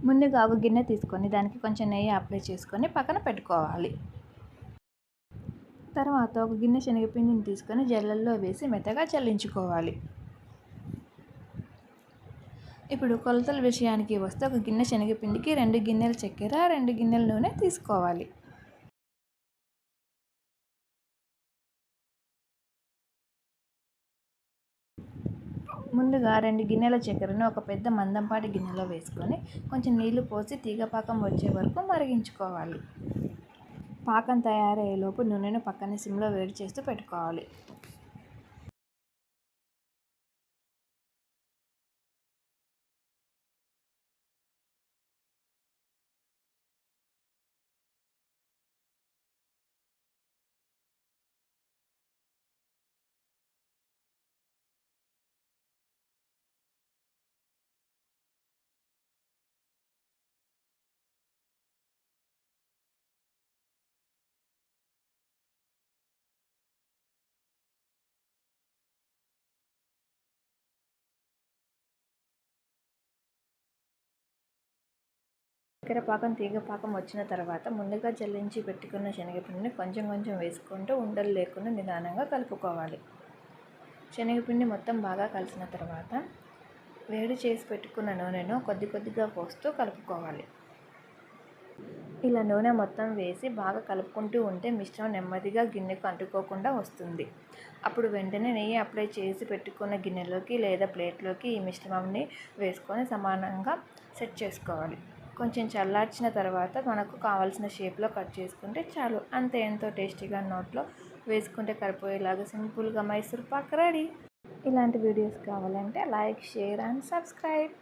ముందుగా ఒక గిన్నె తీసుకొని దానికి కొంచెం నెయ్యి అప్లై చేసుకొని పక్కన పెట్టుకోవాలి. తర్వాత ఒక గిన్నె శనగపిండిని తీసుకొని జల్లెల్లో వేసి మెత్తగా చల్లించుకోవాలి. ఇప్పుడు కొలతల విషయానికి వస్తే ఒక గిన్నె శనగపిండికి 2 గిన్నెల చక్కెర, 2 గిన్నెల నూనె తీసుకోవాలి. ముందుగా 2 గిన్నెల చక్కెరను ఒక పెద్ద మందంపాటి గిన్నెలో వేసుకొని కొంచెం నీళ్లు పోసి తీగపాకం వచ్చే వరకు మరిగించుకోవాలి. పాకం తయారయ్యేలోపు నూనెను పక్కన సిమ్లో వేడి చేస్తూ పెట్టుకోవాలి. చక్కెర పాకం తీగ పాకం వచ్చిన తర్వాత ముందుగా జల్లించి పెట్టుకున్న శనగపిండిని కొంచెం కొంచెం వేసుకుంటూ ఉండలు లేకుండా నిదానంగా కలుపుకోవాలి. శనగపిండి మొత్తం బాగా కలిసిన తర్వాత వేడి చేసి పెట్టుకున్న నూనెను కొద్ది కొద్దిగా పోస్తూ కలుపుకోవాలి. ఇలా నూనె మొత్తం వేసి బాగా కలుపుకుంటూ ఉంటే మిశ్రమం నెమ్మదిగా గిన్నెకు అంటుకోకుండా వస్తుంది. అప్పుడు వెంటనే నెయ్యి అప్లై చేసి పెట్టుకున్న గిన్నెలోకి లేదా ప్లేట్లోకి ఈ మిశ్రమాన్ని వేసుకొని సమానంగా సెట్ చేసుకోవాలి. కొంచెం చల్లార్చిన తర్వాత మనకు కావాల్సిన షేప్లో కట్ చేసుకుంటే చాలు. అంతే, ఎంతో టేస్టీగా నోట్లో వేసుకుంటే కరిపోయేలాగా సింపుల్గా మైసూర్ పాక్ రెడీ. ఇలాంటి వీడియోస్ కావాలంటే లైక్, షేర్ అండ్ సబ్స్క్రైబ్.